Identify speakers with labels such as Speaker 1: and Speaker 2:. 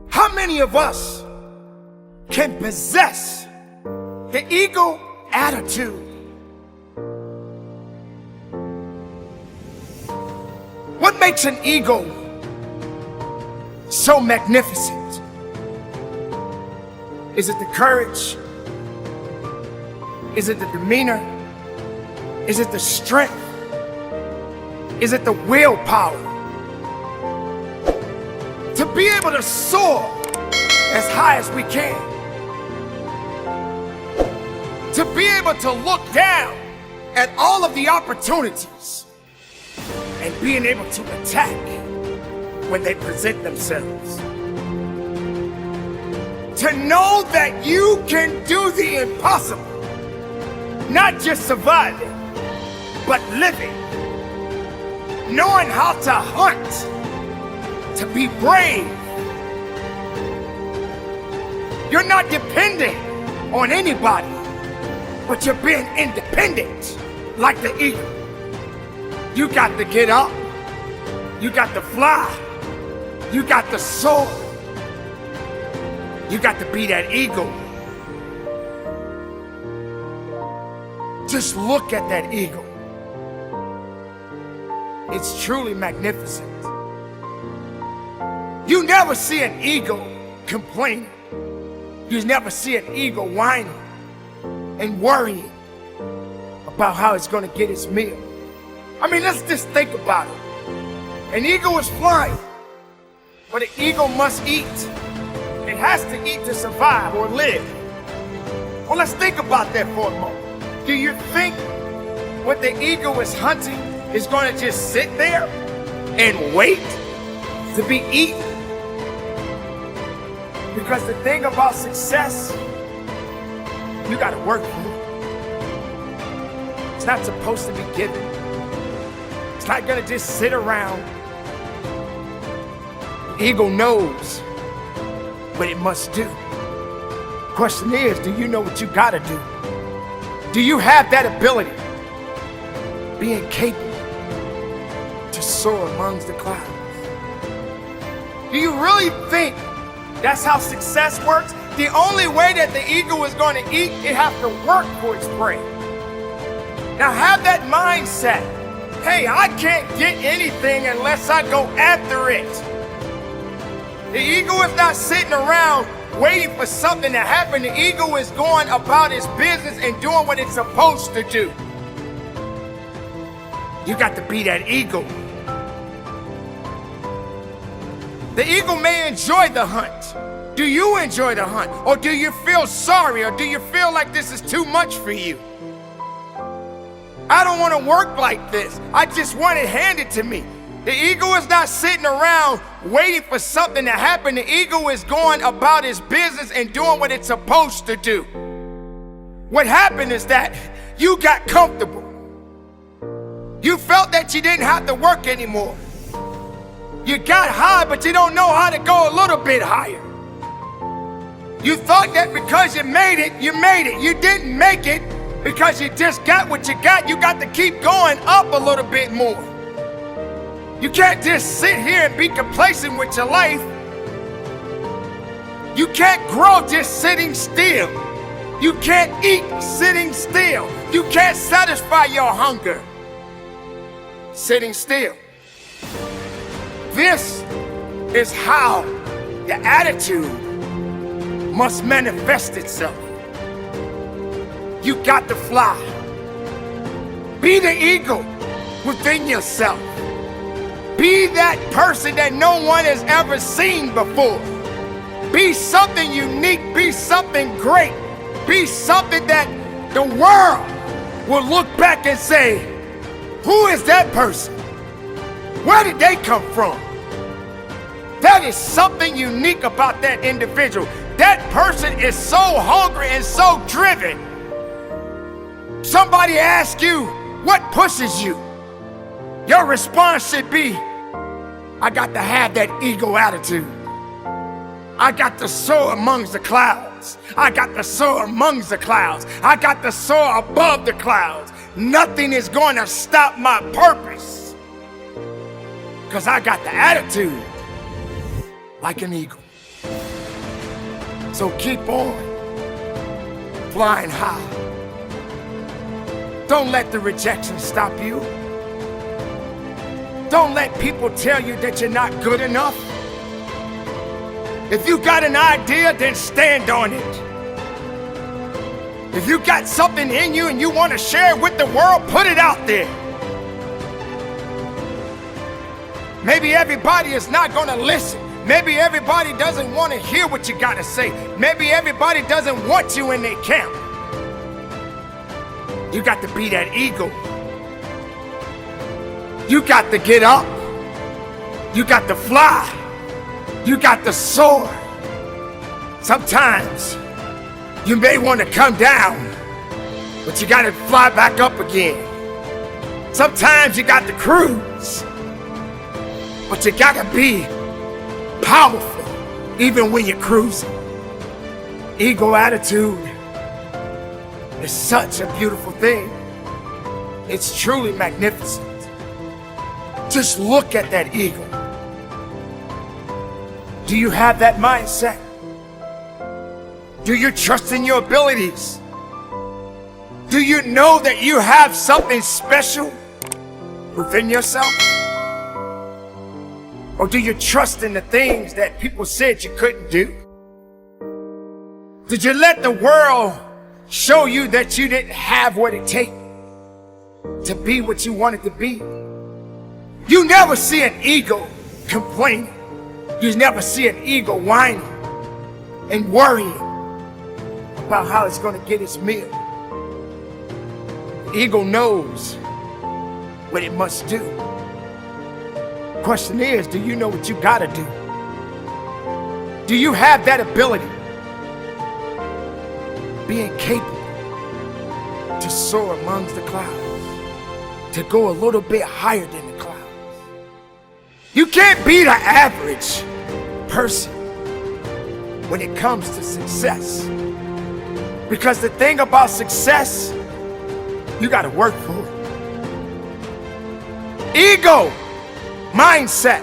Speaker 1: How many of us can possess the eagle attitude? What makes an eagle so magnificent? Is it the courage? Is it the demeanor? Is it the strength? Is it the willpower? To be able to soar as high as we can. To be able to look down at all of the opportunities and being able to attack when they present themselves. To know that you can do the impossible. Not just surviving, but living. Knowing how to hunt, to be brave. You're not dependent on anybody, but you're being independent, like the eagle. You got to get up, you got to fly, you got to soar. You got to be that eagle. Just look at that eagle. It's truly magnificent. You never see an eagle complaining. You never see an eagle whining and worrying about how it's going to get its meal. I mean, let's just think about it. An eagle is flying, but an eagle must eat. It has to eat to survive or live. Well, let's think about that for a moment. Do you think what the eagle is hunting is going to just sit there and wait to be eaten? Because the thing about success, you got to work for it. It's not supposed to be given. It's not going to just sit around. The eagle knows what it must do. Question is, do you know what you got to do? Do you have that ability, being capable to soar amongst the clouds? Do you really think that's how success works? The only way that the eagle is going to eat, it has to work for its prey. Now have that mindset. Hey, I can't get anything unless I go after it. The eagle is not sitting around waiting for something to happen. The eagle is going about its business and doing what it's supposed to do. You got to be that eagle. The eagle may enjoy the hunt. Do you enjoy the hunt? Or do you feel sorry? Or do you feel like this is too much for you? I don't want to work like this. I just want it handed to me. The eagle is not sitting around waiting for something to happen. The eagle is going about its business and doing what it's supposed to do. What happened is that you got comfortable. You felt that you didn't have to work anymore. You got high, but you don't know how to go a little bit higher. You thought that because you made it, you made it. You didn't make it because you just got what you got. You got to keep going up a little bit more. You can't just sit here and be complacent with your life. You can't grow just sitting still. You can't eat sitting still. You can't satisfy your hunger sitting still. This is how the attitude must manifest itself. You got to fly. Be the eagle within yourself. Be that person that no one has ever seen before. Be something unique. Be something great. Be something that the world will look back and say, who is that person? Where did they come from? That is something unique about that individual. That person is so hungry and so driven. Somebody asks you, what pushes you? Your response should be, I got to have that eagle attitude. I got to soar amongst the clouds. I got to soar amongst the clouds. I got to soar above the clouds. Nothing is going to stop my purpose because I got the attitude. like an eagle. So keep on flying high. Don't let the rejection stop you. Don't let people tell you that you're not good enough. If you got an idea, then stand on it. If you got something in you and you want to share it with the world, put it out there. Maybe everybody is not going to listen. Maybe everybody doesn't want to hear what you got to say. Maybe everybody doesn't want you in their camp. You got to be that eagle. You got to get up. You got to fly. You got to soar. Sometimes you may want to come down, but you got to fly back up again. Sometimes you got to cruise, but you got to be powerful even when you're cruising. Eagle attitude is such a beautiful thing. It's truly magnificent. Just look at that eagle. Do you have that mindset? Do you trust in your abilities? Do you know that you have something special within yourself? Or do you trust in the things that people said you couldn't do? Did you let the world show you that you didn't have what it takes to be what you wanted to be? You never see an eagle complaining. You never see an eagle whining and worrying about how it's going to get its meal. The eagle knows what it must do. Question is, do you know what you gotta do? Do you have that ability? Being capable to soar amongst the clouds, to go a little bit higher than the clouds. You can't be the average person when it comes to success. Because the thing about success, you gotta work for it. Ego mindset